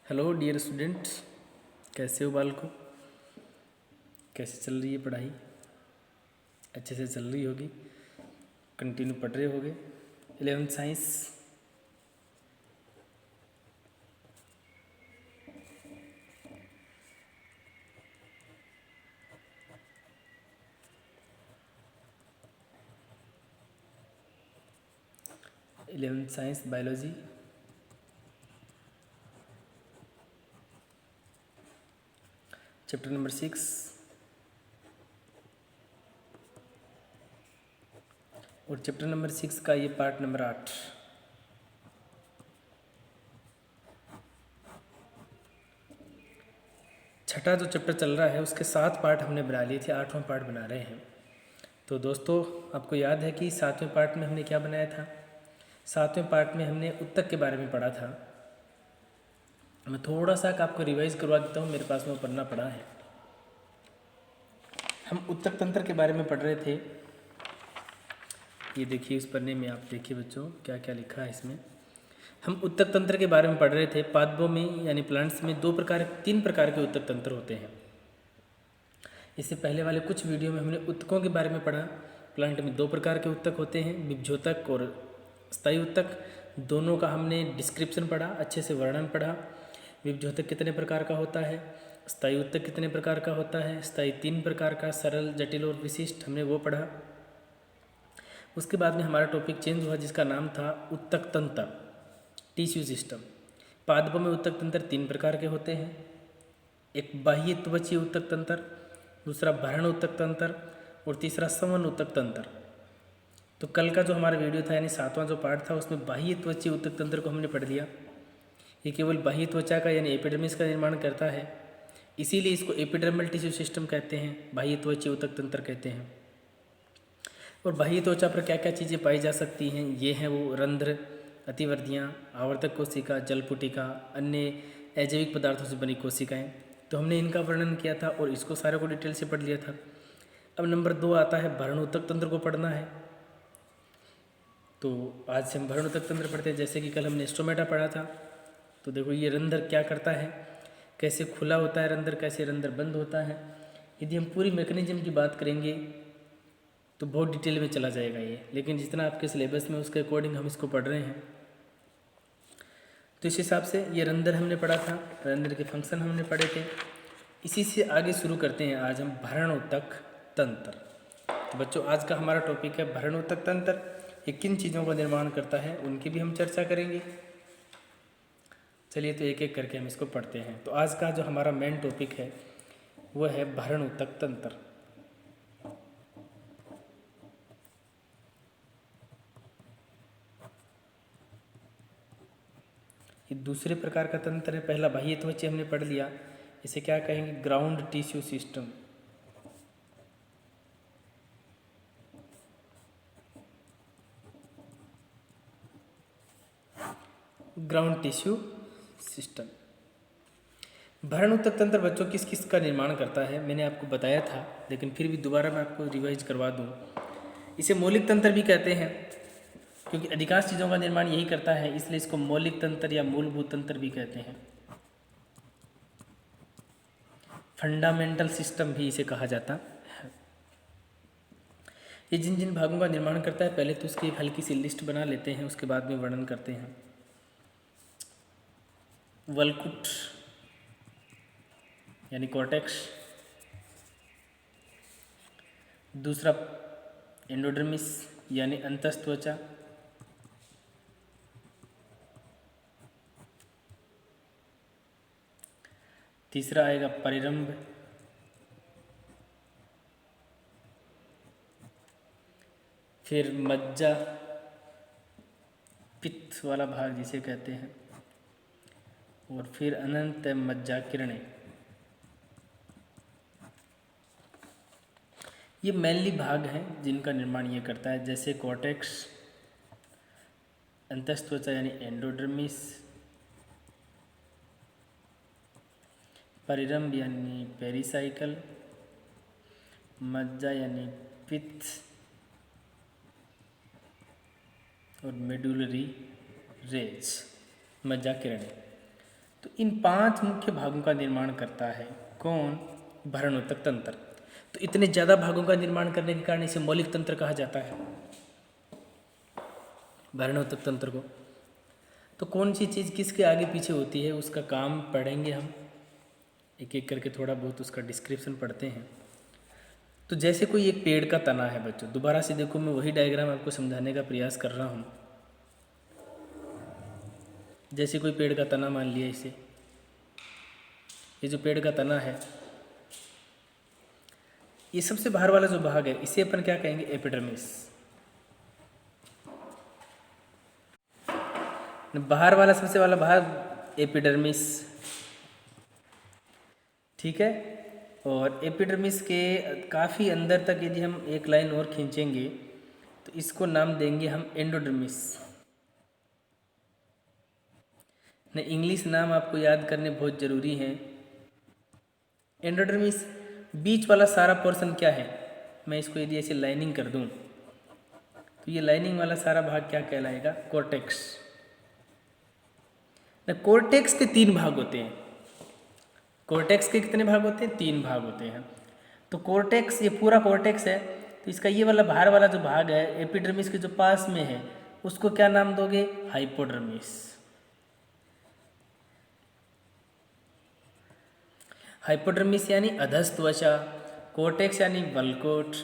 Hello dear students, कैसे हो बालकों। कैसे चल रही है पढ़ाई? अच्छे से चल रही होगी, कंटिन्यू पढ़ रहे होगे। 11th science. Eleventh science biology, chapter number 6 और चैप्टर नंबर 6 का ये पार्ट नंबर 8। छठा जो चैप्टर चल रहा है उसके 7 पार्ट हमने बना लिए थे, 8वां पार्ट बना रहे हैं। तो दोस्तों, आपको याद है कि 7वें पार्ट में हमने क्या बनाया था? 7वें पार्ट में हमने उत्तक के बारे में पढ़ा था। मैं थोड़ा सा आपको रिवाइज करवा देता हूँ, मेरे पास में वो पढ़ना पड़ा है। हम उत्तक तंत्र के बारे में पढ़ रहे थे। ये देखिए, उस पन्ने में आप देखिए बच्चों, क्या क्या लिखा है इसमें। हम उत्तक तंत्र के बारे में पढ़ रहे थे। पादपों में यानी प्लांट्स में 3 प्रकार के उत्तक तंत्र होते हैं। इससे पहले वाले कुछ वीडियो में हमने उत्तकों के बारे में पढ़ा। प्लांट में 2 प्रकार के उत्तक होते हैं, बीजोतक और स्थायी उत्तक। दोनों का हमने डिस्क्रिप्शन पढ़ा, अच्छे से वर्णन पढ़ा। बीजोतक कितने प्रकार का होता है, स्थायी उत्तक कितने प्रकार का होता है, स्थायी 3 प्रकार का, सरल, जटिल और विशिष्ट, हमने वो पढ़ा। उसके बाद में हमारा टॉपिक चेंज हुआ, जिसका नाम था उत्तक तंत्र, टिश्यू सिस्टम। पादपों में उत्तक तंत्र 3 प्रकार के होते हैं। एक बाह्य त्वचीय उत्तक तंत्र, दूसरा भरण उत्तक तंत्र और तीसरा संवहन उत्तक तंत्र। तो कल का जो हमारा वीडियो था यानी 7वां जो पार्ट था, उसमें बाह्य त्वचीय उत्तक तंत्र को हमने पढ़ लिया। ये केवल बाह्य त्वचा का यानी एपिडर्मिस का निर्माण करता है, इसीलिए इसको एपिडर्मल टिश्यू सिस्टम कहते हैं, बाह्य त्वचीय उत्तक तंत्र कहते हैं। और बाह्य त्वचा पर क्या क्या चीज़ें पाई जा सकती हैं, ये हैं वो रंध्र, अतिवर्धियाँ, आवर्तक कोशिका, जलपुटिका, अन्य अजैविक पदार्थों से बनी कोशिकाएं। तो हमने इनका वर्णन किया था और इसको सारे को डिटेल से पढ़ लिया था। अब नंबर 2 आता है भरण उत्तक तंत्र को पढ़ना है। तो आज से हम भरण उत्तक तंत्र पढ़ते हैं। जैसे कि कल हमने स्टोमेटा पढ़ा था। तो देखो, ये रंध्र क्या करता है, कैसे खुला होता है रंध्र, कैसे रंध्र बंद होता है। यदि हम पूरी मैकेनिज्म की बात करेंगे तो बहुत डिटेल में चला जाएगा ये, लेकिन जितना आपके सिलेबस में उसके अकॉर्डिंग हम इसको पढ़ रहे हैं। तो इस हिसाब से ये रंध्र हमने पढ़ा था, रंध्र के फंक्शन हमने पढ़े थे। इसी से आगे शुरू करते हैं आज हम भरण उत्तक तंत्र। तो बच्चों, आज का हमारा टॉपिक है भरण उत्तक तंत्र। ये किन चीज़ों का निर्माण करता है उनकी भी हम चर्चा करेंगे। चलिए, तो एक एक करके हम इसको पढ़ते हैं। तो आज का जो हमारा मेन टॉपिक है वह है भरण उत्तक तंत्र। ये दूसरे प्रकार का तंत्र है। पहला बाह्य त्वचा हमने पढ़ लिया, इसे क्या कहेंगे, ground tissue system. Ground tissue system. भरण उत्तक तंत्र बच्चों किस किस का निर्माण करता है, मैंने आपको बताया था, लेकिन फिर भी दोबारा मैं आपको रिवाइज करवा दूं। इसे मौलिक तंत्र भी कहते हैं, क्योंकि अधिकांश चीज़ों का निर्माण यही करता है, इसलिए इसको मौलिक तंत्र या मूलभूत तंत्र भी कहते हैं। फंडामेंटल सिस्टम भी इसे कहा जाता है। ये जिन जिन भागों का निर्माण करता है, पहले तो उसकी एक हल्की सी लिस्ट बना लेते हैं, उसके बाद में वर्णन करते हैं। वल्कुट यानी कॉर्टेक्स, दूसरा एंडोडर्मिस यानी अंतस्त्वचा, तीसरा आएगा परिरंभ, फिर मज्जा, पित्त वाला भाग जिसे कहते हैं, और फिर अनंत मज्जा किरणें। ये मेनली भाग हैं जिनका निर्माण ये करता है, जैसे कॉर्टेक्स, अंतस्त्वचा यानी एंडोडर्मिस, परिरंभ यानी पेरिसाइकल, मज्जा यानी पित्त, और मेडुलरी रेज मज्जा किरणें। तो इन 5 मुख्य भागों का निर्माण करता है कौन? भरणोत्तक तंत्र। तो इतने ज़्यादा भागों का निर्माण करने के कारण इसे मौलिक तंत्र कहा जाता है, भरणोत्तक तंत्र को। तो कौन सी चीज़ किसके आगे पीछे होती है उसका काम पढ़ेंगे हम, एक एक करके थोड़ा बहुत उसका डिस्क्रिप्शन पढ़ते हैं। तो जैसे कोई एक पेड़ का तना है बच्चों, दोबारा से देखो मैं वही डायग्राम आपको समझाने का प्रयास कर रहा हूँ। जैसे कोई पेड़ का तना मान लिया इसे, ये जो पेड़ का तना है, ये सबसे बाहर वाला जो भाग है इसे अपन क्या कहेंगे? एपिडर्मिस। बाहर वाला सबसे वाला भाग एपिडर्मिस, ठीक है। और एपिडर्मिस के काफ़ी अंदर तक यदि हम एक लाइन और खींचेंगे तो इसको नाम देंगे हम एंडोडर्मिस। न इंग्लिश नाम आपको याद करने बहुत ज़रूरी हैं। एंडोडर्मिस बीच वाला सारा पोर्शन क्या है? मैं इसको यदि ऐसे लाइनिंग कर दूं तो ये लाइनिंग वाला सारा भाग क्या कहलाएगा? कॉर्टेक्स। न कॉर्टेक्स के 3 भाग होते हैं। कॉर्टेक्स के कितने भाग होते हैं? 3 भाग होते हैं। तो कॉर्टेक्स, ये पूरा कॉर्टेक्स है, तो इसका ये वाला बाहर वाला जो भाग है एपिडर्मिस के जो पास में है उसको क्या नाम दोगे? हाइपोडर्मिस। हाइपोडर्मिस यानी अधस त्वचा, कॉर्टेक्स यानी वल्कोट।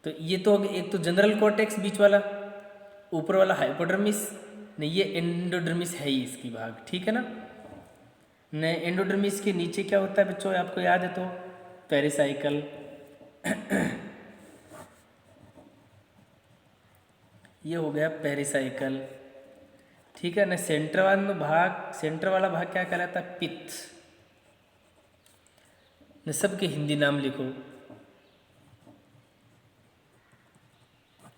तो ये तो एक तो जनरल कॉर्टेक्स बीच वाला, ऊपर वाला हाइपोडर्मिस, नहीं ये एंडोडर्मिस है ही इसकी भाग, ठीक है ना। न एंडोडर्मिस के नीचे क्या होता है बच्चों, आपको याद है तो? पेरिसाइकल। ये हो गया पेरिसाइकल, ठीक है ना। सेंटर वाला भाग क्या कहलाता है? पित्त। न सबके हिंदी नाम लिखो,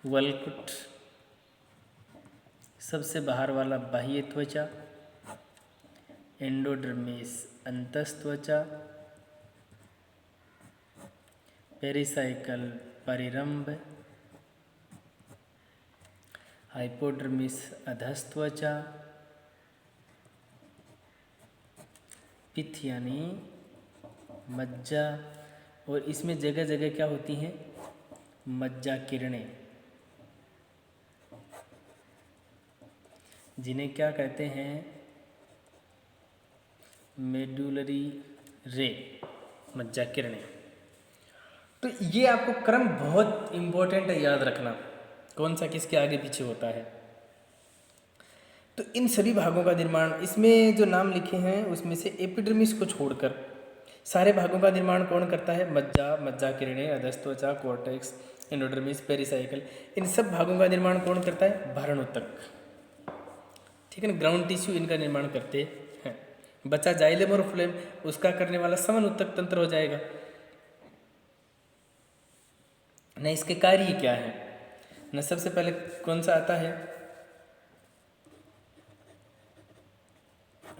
वल्कुट, सबसे बाहर वाला बाह्य त्वचा, एंडोडर्मिस अंतस्त्वचा, पेरिसाइकल परिरंभ, हाइपोडर्मिस अधस्त्वचा, पित्त यानी मज्जा, और इसमें जगह जगह क्या होती हैं? मज्जा किरणें, जिन्हें क्या कहते हैं? मेडुलरी रे, मज्जा किरणें। तो ये आपको क्रम बहुत इम्पोर्टेंट है याद रखना, कौन सा किसके आगे पीछे होता है। तो इन सभी भागों का निर्माण, इसमें जो नाम लिखे हैं उसमें से एपिडर्मिस को छोड़कर सारे भागों का निर्माण कौन करता है? मज्जा किरणें, अधस्त्वचा, कॉर्टेक्स, एंडोडर्मिस, पेरिसाइकल, इन सब भागों का निर्माण कौन करता है? भरणोत्तक, ठीक है ना। ग्राउंड टिश्यू इनका निर्माण करते हैं। बचा जाइलम और फ्लोएम, उसका करने वाला समनुत्तक तंत्र हो जाएगा न। इसके कार्य क्या है न? सबसे पहले कौन सा आता है?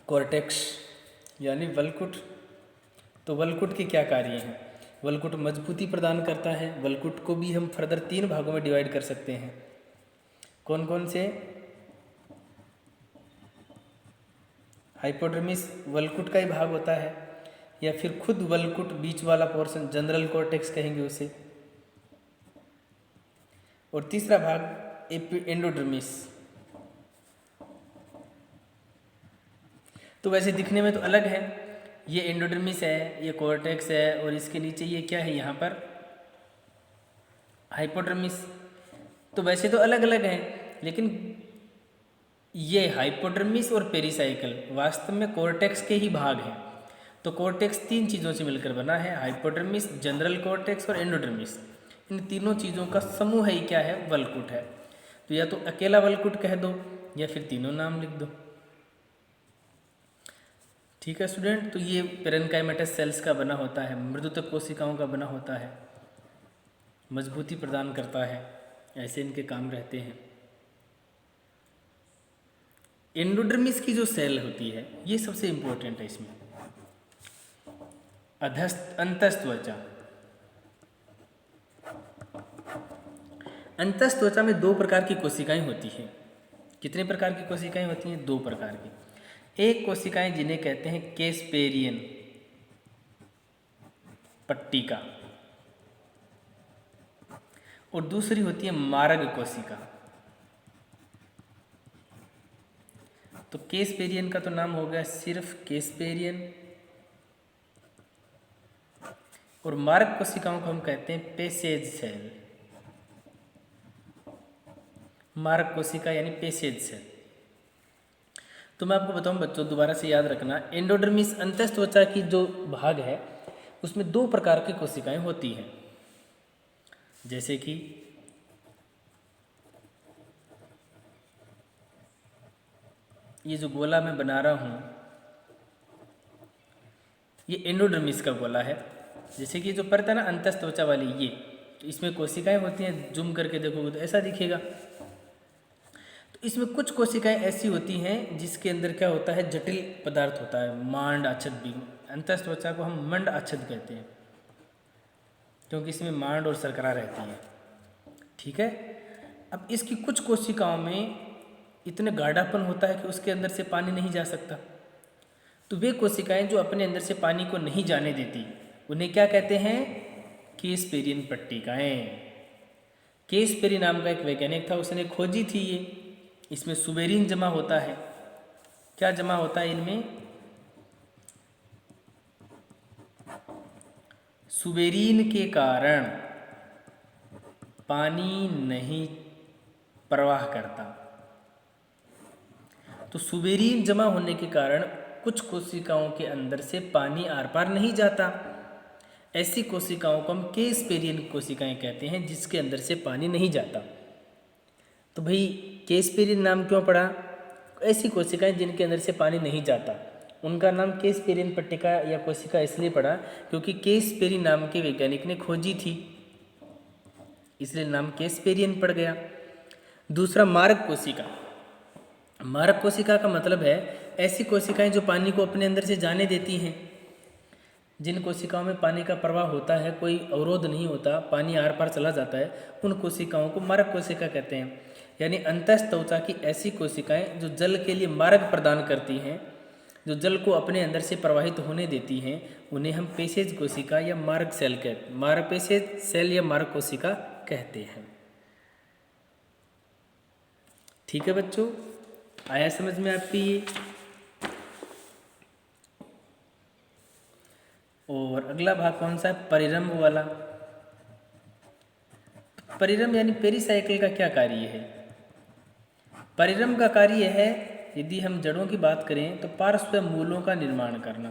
कॉर्टेक्स यानी वल्कुट। तो वल्कुट के क्या कार्य हैं? वल्कुट मजबूती प्रदान करता है। वल्कुट को भी हम फर्दर 3 भागों में डिवाइड कर सकते हैं। कौन कौन से? हाइपोडर्मिस वल्कुट का ही भाग होता है, या फिर खुद वल्कुट बीच वाला पोर्शन, जनरल कॉर्टेक्स कहेंगे उसे। और तीसरा भाग एंडोडर्मिस। तो वैसे दिखने में तो अलग है, ये एंडोडर्मिस है, ये कॉर्टेक्स है, और इसके नीचे ये क्या है यहाँ पर? हाइपोडर्मिस। तो वैसे तो अलग अलग हैं, लेकिन ये हाइपोडर्मिस और पेरिसाइकल वास्तव में कॉर्टेक्स के ही भाग हैं। तो कॉर्टेक्स 3 चीज़ों से मिलकर बना है, हाइपोडर्मिस, जनरल कॉर्टेक्स और एंडोडर्मिस। इन तीनों चीज़ों का समूह ही क्या है? वल्कुट है। तो या तो अकेला वल्कुट कह दो या फिर तीनों नाम लिख दो, ठीक है स्टूडेंट। तो ये पेरेन्काइमेटस सेल्स का बना होता है, मृदुतक कोशिकाओं का बना होता है, मजबूती प्रदान करता है, ऐसे इनके काम रहते हैं। एंडोडर्मिस की जो सेल होती है ये सबसे इम्पोर्टेंट है इसमें। अंतस्त्वचा, अंतस्त्वचा में 2 प्रकार की कोशिकाएं होती हैं। कितने प्रकार की कोशिकाएं होती हैं? 2 प्रकार की। एक कोशिकाएं जिन्हें कहते हैं केस्पेरियन पट्टिका, और दूसरी होती है मार्ग कोशिका। तो केस्पेरियन का तो नाम हो गया सिर्फ केस्पेरियन, और मार्ग कोशिकाओं को हम कहते हैं पेसेज सेल। मार्ग कोशिका यानी पेसेज सेल। तो मैं आपको बताऊं बच्चों, दोबारा से याद रखना, एंडोडर्मिस अंतस्थ त्वचा की जो भाग है उसमें दो प्रकार की कोशिकाएं होती हैं, जैसे कि ये जो गोला मैं बना रहा हूं ये एंडोडर्मिस का गोला है। जैसे कि जो परत है ना अंतस्थ त्वचा वाली, ये तो इसमें कोशिकाएं होती हैं, जूम करके देखोगे तो ऐसा दिखेगा। तो इसमें कुछ कोशिकाएं ऐसी होती हैं जिसके अंदर क्या होता है, जटिल पदार्थ होता है, मांड आच्छद भी। अंतस्थ त्वचा को हम मंड आच्छद कहते हैं क्योंकि इसमें मांड और शर्करा रहती है। ठीक है। अब इसकी कुछ कोशिकाओं में इतने गाढ़ापन होता है कि उसके अंदर से पानी नहीं जा सकता। तो वे कोशिकाएं जो अपने अंदर से पानी को नहीं जाने देती उन्हें क्या कहते हैं, केस्पेरियन पट्टिकाएं। केस्पेरी नाम का एक वैज्ञानिक था, उसने खोजी थी ये। इसमें सुबेरिन जमा होता है। क्या जमा होता है इनमें, सुबेरिन के कारण पानी नहीं प्रवाह करता। तो सुबेरिन जमा होने के कारण कुछ कोशिकाओं के अंदर से पानी आर पार नहीं जाता। ऐसी कोशिकाओं को हम केस्पेरियन कोशिकाएं कहते हैं जिसके अंदर से पानी नहीं जाता। तो भाई केस्पेरियन नाम क्यों पड़ा, ऐसी कोशिकाएं जिनके अंदर से पानी नहीं जाता उनका नाम केस्पेरियन पट्टिका या कोशिका इसलिए पड़ा क्योंकि केस्पेरी नाम के वैज्ञानिक ने खोजी थी, इसलिए नाम केस्पेरियन पड़ गया। दूसरा मार्ग कोशिका। मार्ग कोशिका का मतलब है ऐसी कोशिकाएं जो पानी को अपने अंदर से जाने देती हैं। जिन कोशिकाओं में पानी का प्रवाह होता है, कोई अवरोध नहीं होता, पानी आर पार चला जाता है, उन कोशिकाओं को मार्ग कोशिका कहते हैं। यानी अंतस्थ त्वचा की ऐसी कोशिकाएं जो जल के लिए मार्ग प्रदान करती हैं, जो जल को अपने अंदर से प्रवाहित होने देती हैं, उन्हें हम पेसेज कोशिका या मार्ग सेल कहते, मार्ग पेसेज सेल या मार्ग कोशिका कहते हैं। ठीक है बच्चों, आया समझ में आपकी ये। और अगला भाग कौन सा है, परिरंभ वाला। परिरंभ यानी पेरिसाइकिल का क्या कार्य है। परिरंभ का कार्य है, यदि हम जड़ों की बात करें तो पार्श्व मूलों का निर्माण करना,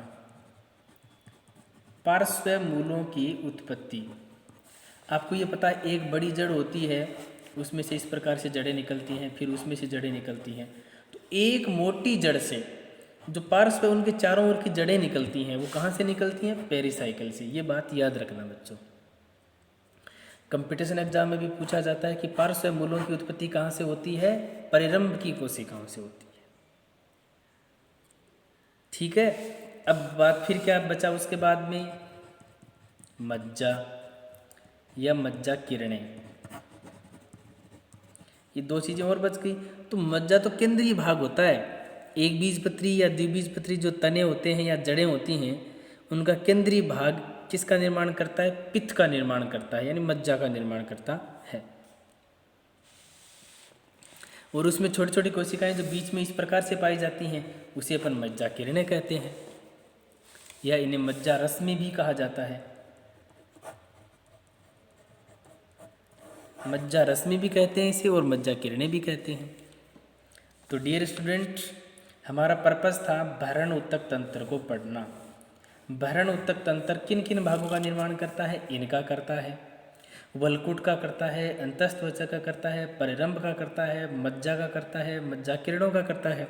पार्श्व मूलों की उत्पत्ति। आपको ये पता है एक बड़ी जड़ होती है, उसमें से इस प्रकार से जड़ें निकलती हैं, फिर उसमें से जड़ें निकलती हैं। तो एक मोटी जड़ से जो पार्श्व उनके चारों ओर की जड़ें निकलती हैं वो कहाँ से निकलती हैं, पेरिसाइकिल से। ये बात याद रखना बच्चों, कंपटीशन एग्जाम में भी पूछा जाता है कि पार्श्व मूलों की उत्पत्ति कहाँ से होती है, परिरंभ की कोशिकाओं से होती है। ठीक है। अब बात फिर क्या बचा उसके बाद में, मज्जा या मज्जा किरणें। ये दो चीजें और बच गई। तो मज्जा तो केंद्रीय भाग होता है, एक बीजपत्री या द्विबीजपत्री जो तने होते हैं या जड़ें होती हैं उनका केंद्रीय भाग किसका निर्माण करता है, पित्त का निर्माण करता है, यानी मज्जा का निर्माण करता है। और उसमें छोटी छोटी कोशिकाएं जो बीच में इस प्रकार से पाई जाती हैं उसे अपन मज्जा किरणें कहते हैं, या इन्हें मज्जा रश्मि भी कहा जाता है। मज्जा रश्मि भी कहते हैं इसे और मज्जा किरणें भी कहते हैं। तो डियर स्टूडेंट, हमारा पर्पस था भरण उत्तक तंत्र को पढ़ना। भरण उत्तक तंत्र किन किन भागों का निर्माण करता है, इनका करता है, वलकुट का करता है, अंतस्थ त्वचा का करता है, परिरंभ का करता है, मज्जा का करता है, मज्जा किरणों का करता है,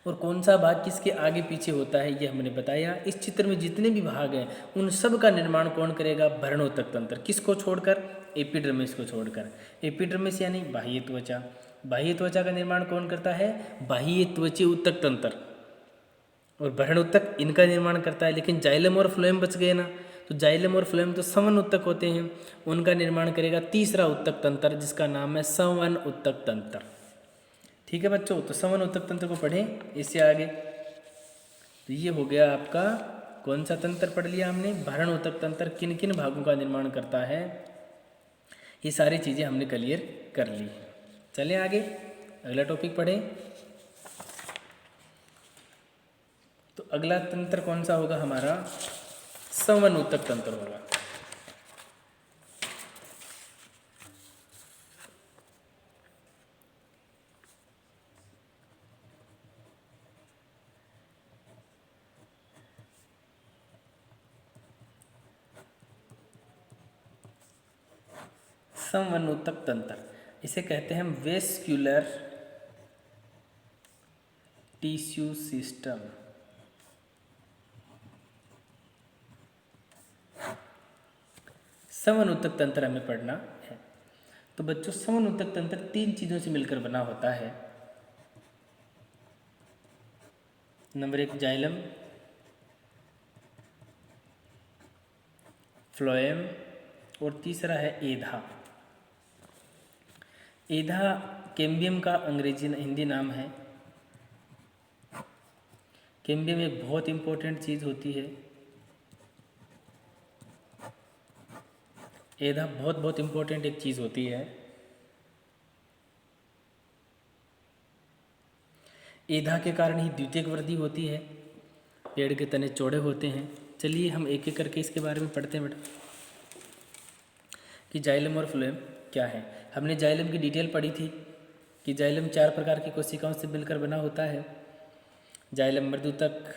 और कौन सा भाग किसके आगे पीछे होता है ये हमने बताया। इस चित्र में जितने भी भाग हैं उन सब का निर्माण कौन करेगा, भरण उत्तक तंत्र। किसको छोड़कर, एपिडर्मिस को छोड़कर। एपिडर्मिस यानी बाह्य त्वचा। बाह्य त्वचा का निर्माण कौन करता है, बाह्य त्वचीय उत्तक तंत्र, और भरण उत्तक इनका निर्माण करता है। लेकिन जाइलम और फ्लोएम बच गए ना, तो जाइलम और फ्लोएम तो संवन उत्तक होते हैं, उनका निर्माण करेगा तीसरा उत्तक तंत्र जिसका नाम है संवन उत्तक तंत्र। ठीक है बच्चों, तो सवन उत्तक तंत्र को पढ़ें इससे आगे। तो ये हो गया आपका कौन सा तंत्र पढ़ लिया हमने, भरण उत्तक तंत्र किन किन भागों का निर्माण करता है, ये सारी चीज़ें हमने क्लियर कर ली। चलें आगे अगला टॉपिक पढ़ें। तो अगला तंत्र कौन सा होगा हमारा, संवन उत्तक तंत्र होगा। संवहनोत्तक तंत्र, इसे कहते हैं वेस्क्यूलर टिश्यू सिस्टम। संवहनोत्तक तंत्र हमें पढ़ना है। तो बच्चों संवहनोत्तक तंत्र तीन चीज़ों से मिलकर बना होता है। नंबर एक जाइलम, फ्लोएम और तीसरा है एधा। एधा कैम्बियम का अंग्रेजी हिंदी नाम है। कैम्बियम एक बहुत इम्पोर्टेंट चीज़ होती है। एधा बहुत बहुत इम्पोर्टेंट एक चीज़ होती है। एधा के कारण ही द्वितीयक वृद्धि होती है, पेड़ के तने चौड़े होते हैं। चलिए हम एक एक करके इसके बारे में पढ़ते हैं बेटा कि जाइलम और फ्लोएम क्या है। हमने जाइलम की डिटेल पढ़ी थी कि जाइलम 4 प्रकार की कोशिकाओं से मिलकर बना होता है। जाइलम मृदुतक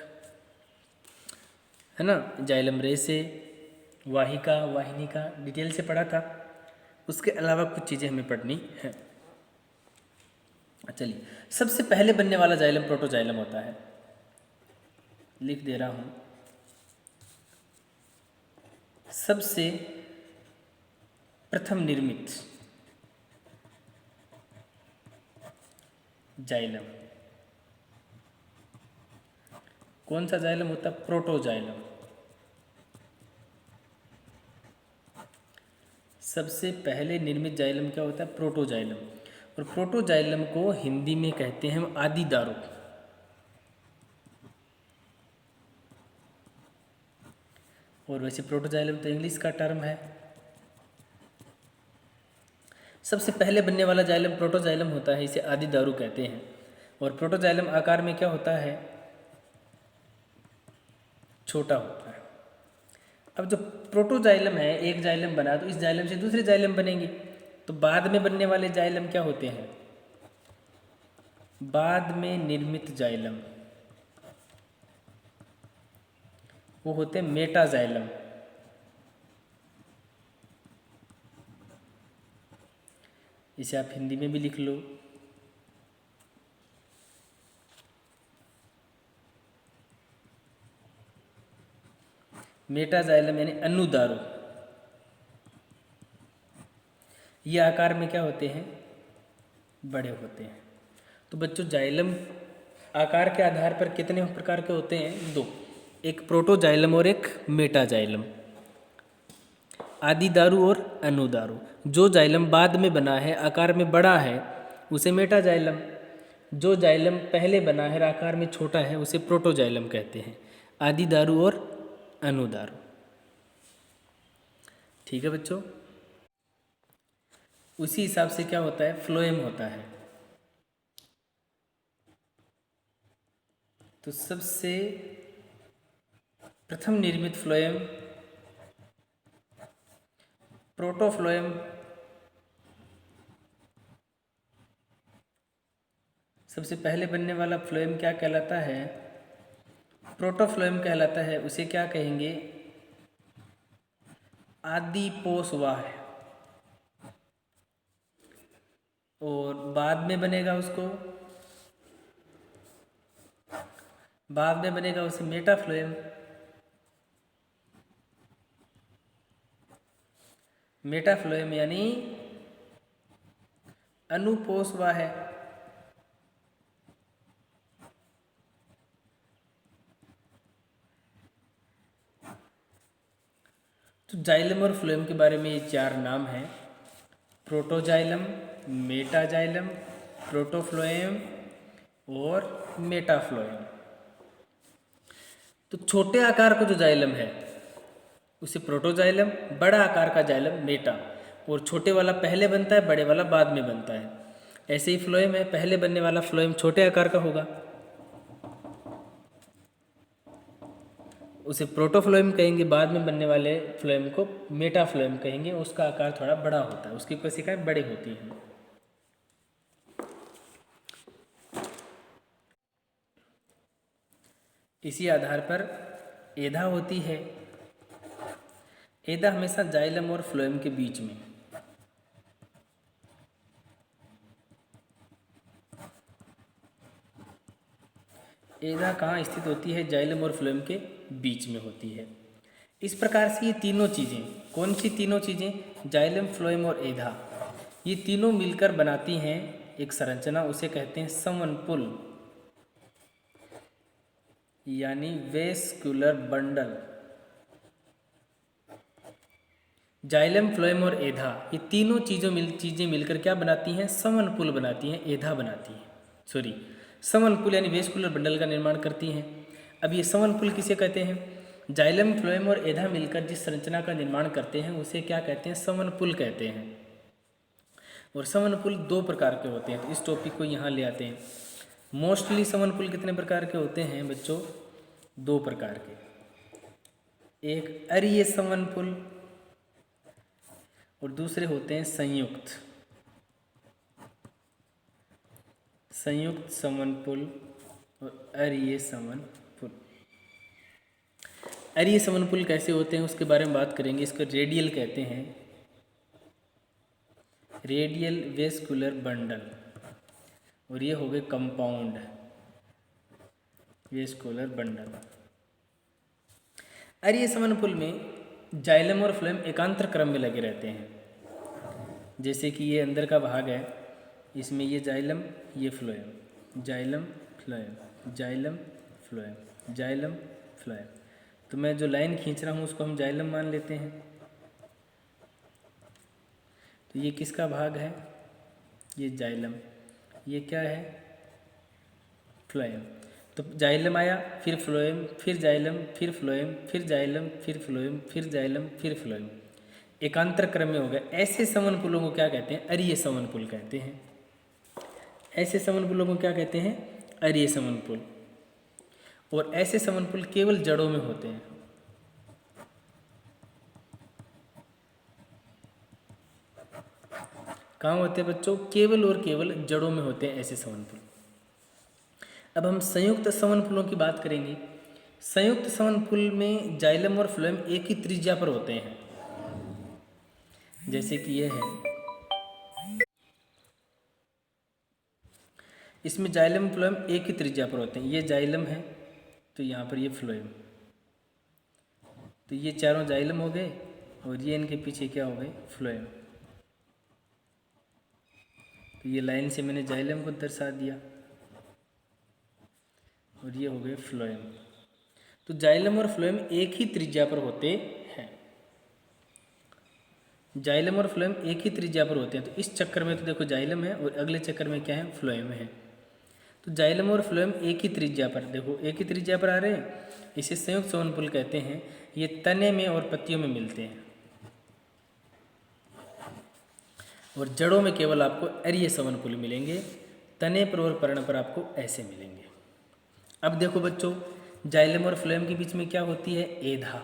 है ना, जाइलम रेसे, वाहिका, वाहिनिका डिटेल से पढ़ा था। उसके अलावा कुछ चीज़ें हमें पढ़नी है। चलिए, सबसे पहले बनने वाला जाइलम प्रोटोजाइलम होता है। लिख दे रहा हूँ, सबसे प्रथम निर्मित जाइलम कौन सा जाइलम होता है, प्रोटोजाइलम। सबसे पहले निर्मित जाइलम क्या होता है, प्रोटोजाइलम। और प्रोटोजाइलम को हिंदी में कहते हैं हम आदि दारू। और वैसे प्रोटोजाइलम तो इंग्लिश का टर्म है। सबसे पहले बनने वाला जाइलम प्रोटोजाइलम होता है, इसे आदि दारू कहते हैं। और प्रोटोजाइलम आकार में क्या होता है, छोटा होता है। अब जो प्रोटोजाइलम है, एक जाइलम बना तो इस जाइलम से दूसरे जाइलम बनेंगे। तो बाद में बनने वाले जाइलम क्या होते हैं, बाद में निर्मित जाइलम, वो होते हैं मेटाजाइलम। इसे आप हिंदी में भी लिख लो, मेटाजाइलम यानी अनुदारू। ये आकार में क्या होते हैं, बड़े होते हैं। तो बच्चों जाइलम आकार के आधार पर कितने प्रकार के होते हैं, 2, एक प्रोटोजाइलम और एक मेटाजाइलम। आदि दारू और अनुदारू। जो जाइलम बाद में बना है, आकार में बड़ा है, उसे मेटाजाइलम। जो जाइलम पहले बना है, आकार में छोटा है, उसे प्रोटोजाइलम कहते हैं। आदि दारू और अनुदारू। ठीक है बच्चों, उसी हिसाब से क्या होता है, फ्लोएम होता है। तो सबसे प्रथम निर्मित फ्लोएम प्रोटोफ्लोएम। सबसे पहले बनने वाला फ्लोएम क्या कहलाता है, प्रोटोफ्लोएम कहलाता है। उसे क्या कहेंगे, आदिपोषवाह। और बाद में बनेगा उसको, बाद में बनेगा उसे मेटाफ्लोएम। मेटाफ्लोएम यानी अनुपोषवाह है। तो जाइलम और फ्लोएम के बारे में ये 4 नाम हैं, प्रोटोजाइलम, मेटाजाइलम, प्रोटोफ्लोएम और मेटाफ्लोएम। तो छोटे आकार का जो जाइलम है उसे प्रोटोजाइलम, बड़ा आकार का जाइलम मेटा, और छोटे वाला पहले बनता है, बड़े वाला बाद में बनता है। ऐसे ही फ्लोएम है, पहले बनने वाला फ्लोएम छोटे आकार का होगा, उसे प्रोटोफ्लोएम कहेंगे। बाद में बनने वाले फ्लोएम को मेटाफ्लोएम कहेंगे, उसका आकार थोड़ा बड़ा होता है, उसकी कोशिकाएं बड़ी होती हैं। इसी आधार पर एधा होती है। एधा हमेशा जाइलम और फ्लोएम के बीच में, एधा कहाँ स्थित होती है? जाइलम और फ्लोएम के बीच में होती है। इस प्रकार से ये तीनों चीज़ें, कौन सी तीनों चीज़ें? जाइलम, फ्लोएम और एधा, ये तीनों मिलकर बनाती हैं एक संरचना, उसे कहते हैं समनपुल यानी वेस्कुलर बंडल। जाइलम, फ्लोएम और एधा, ये तीनों चीज़ें मिलकर क्या बनाती हैं? समनपुल बनाती हैं, एधा बनाती हैं, सॉरी समनपुल यानी वेस्कुलर बंडल का निर्माण करती हैं। अब ये समनपुल किसे कहते हैं? जाइलम, फ्लोएम और एधा मिलकर जिस संरचना का निर्माण करते हैं उसे क्या कहते हैं? समनपुल कहते हैं। और समनपुल दो प्रकार के होते हैं, तो इस टॉपिक को यहाँ ले आते हैं। मोस्टली समनपुल कितने प्रकार के होते हैं बच्चों? दो प्रकार के, एक अरीय समनपुल और दूसरे होते हैं संयुक्त समनपुल और अरीय समनपुल। अरीय समनपुल कैसे होते हैं उसके बारे में बात करेंगे। इसको रेडियल कहते हैं, रेडियल वेस्कुलर बंडल, और ये हो गए कंपाउंड वेस्कुलर बंडल। अरीय समनपुल में जाइलम और फ्लोएम एकांतर क्रम में लगे रहते हैं। जैसे कि ये अंदर का भाग है, इसमें ये जाइलम, ये phloem, xylem phloem, xylem phloem, xylem phloem. तो मैं जो लाइन खींच रहा हूँ उसको हम जाइलम मान लेते हैं। तो ये किसका भाग है? ये जाइलम। ये क्या है? फ्लोएम। तो जाइलम आया, फिर फ्लोएम, फिर जाइलम, फिर फ्लोएम, फिर जाइलम, फिर फ्लोएम, फिर जाइलम, फिर फ्लोएम, एकांतर क्रम में हो गया। ऐसे समनपुलों को क्या कहते हैं? अरीय समनपुल कहते हैं। ऐसे समनपुलों को क्या कहते हैं? अरीय समनपुल। और ऐसे समनपुल केवल जड़ों में होते हैं। कहाँ होते हैं बच्चों? केवल और केवल जड़ों में होते हैं ऐसे समनपुल। अब हम संयुक्त समनपुलों की बात करेंगे। संयुक्त समनपुल में जाइलम और फ्लोएम एक ही त्रिज्या पर होते हैं, जैसे कि यह है, इसमें जाइलम फ्लोएम एक ही त्रिज्या पर होते हैं। ये जाइलम है तो यहाँ पर ये फ्लोएम, तो ये चारों जाइलम हो गए और ये इनके पीछे क्या हो गए? फ्लोएम। तो ये लाइन से मैंने जाइलम को दर्शा दिया और ये हो गए फ्लोएम। तो जाइलम और फ्लोएम एक ही त्रिज्या पर होते हैं। जाइलम और फ्लोएम एक ही त्रिज्या पर होते हैं। तो इस चक्कर में तो देखो जाइलम है और अगले चक्कर में क्या है? फ्लोएम है। तो जाइलम और फ्लोएम एक ही त्रिज्या पर, देखो एक ही त्रिज्या पर आ रहे हैं, इसे संयुक्त समनपुल कहते हैं। ये तने में और पत्तियों में मिलते हैं और जड़ों में केवल आपको अरीय समनपुल मिलेंगे, तने पर और पर्ण पर आपको ऐसे मिलेंगे। अब देखो बच्चों, जाइलम और फ्लोएम के बीच में क्या होती है? एधा।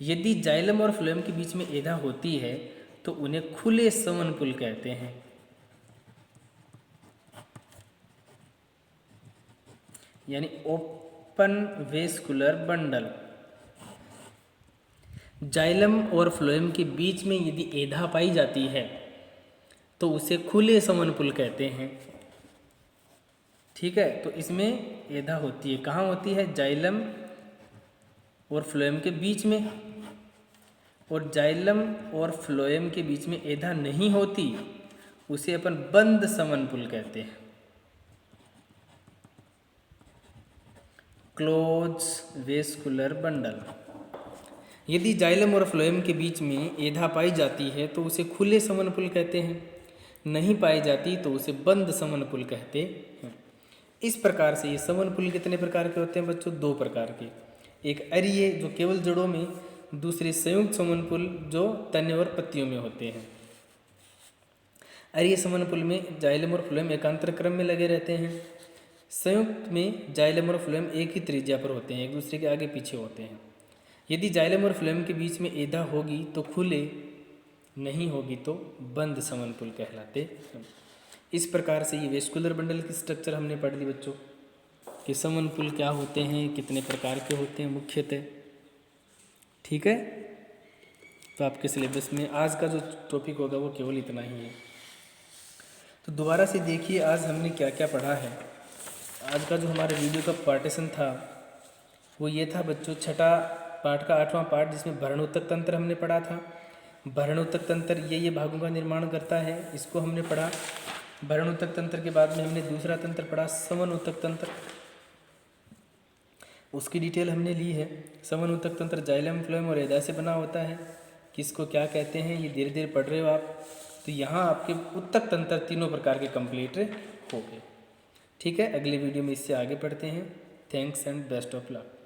यदि जाइलम और फ्लोएम के बीच में एधा होती है तो उन्हें खुले समनपुल कहते हैं। यानी ओपन वेस्कुलर बंडल। जाइलम और फ्लोएम के बीच में यदि एधा पाई जाती है तो उसे खुले समनपुल कहते हैं। ठीक है, तो इसमें एधा होती है। कहाँ होती है? जाइलम और फ्लोएम के बीच में। और जाइलम और फ्लोएम के बीच में एधा नहीं होती, उसे अपन बंद समनपुल कहते हैं, क्लोज वेस्कुलर बंडल। यदि जाइलम और फ्लोएम के बीच में एधा पाई जाती है तो उसे खुले समनपुल कहते हैं। नहीं पाई जाती तो उसे बंद समनपुल कहते हैं। इस प्रकार से ये समनपुल कितने प्रकार के होते हैं बच्चों? 2 प्रकार के। एक अरीय जो केवल जड़ों में, दूसरे संयुक्त समनपुल जो तने और पत्तियों में होते हैं। अरीय समनपुल में जाइलम और फ्लोएम एकांतर क्रम में लगे रहते हैं। संयुक्त में जाइलम और फ्लोएम एक ही त्रिज्या पर होते हैं, एक दूसरे के आगे पीछे होते हैं। यदि जाइलम और फ्लोएम के बीच में एधा होगी तो खुले, नहीं होगी तो बंद समनपुल कहलाते हैं। इस प्रकार से ये वेस्कुलर बंडल की स्ट्रक्चर हमने पढ़ ली बच्चों कि समनपुल क्या होते हैं, कितने प्रकार के होते हैं मुख्यतः। ठीक है, तो आपके सिलेबस में आज का जो टॉपिक होगा वो केवल इतना ही है। तो दोबारा से देखिए आज हमने क्या क्या पढ़ा है। आज का जो हमारा वीडियो का पार्टीशन था वो ये था बच्चों, छठा पाठ का 8वां पाठ, जिसमें भरण ऊतक तंत्र हमने पढ़ा था। भरण ऊतक तंत्र ये भागों का निर्माण करता है, इसको हमने पढ़ा। भरण ऊतक तंत्र के बाद में हमने दूसरा तंत्र पढ़ा, समन ऊतक तंत्र। उसकी डिटेल हमने ली है। समन ऊतक तंत्र जाइलम, फ्लोएम और एधा से बना होता है। किसको क्या कहते हैं ये धीरे धीरे पढ़ रहे हो आप। तो यहाँ आपके ऊतक तंत्र तीनों प्रकार के कंप्लीट हो गए। ठीक है, अगले वीडियो में इससे आगे पढ़ते हैं। Thanks and best of luck.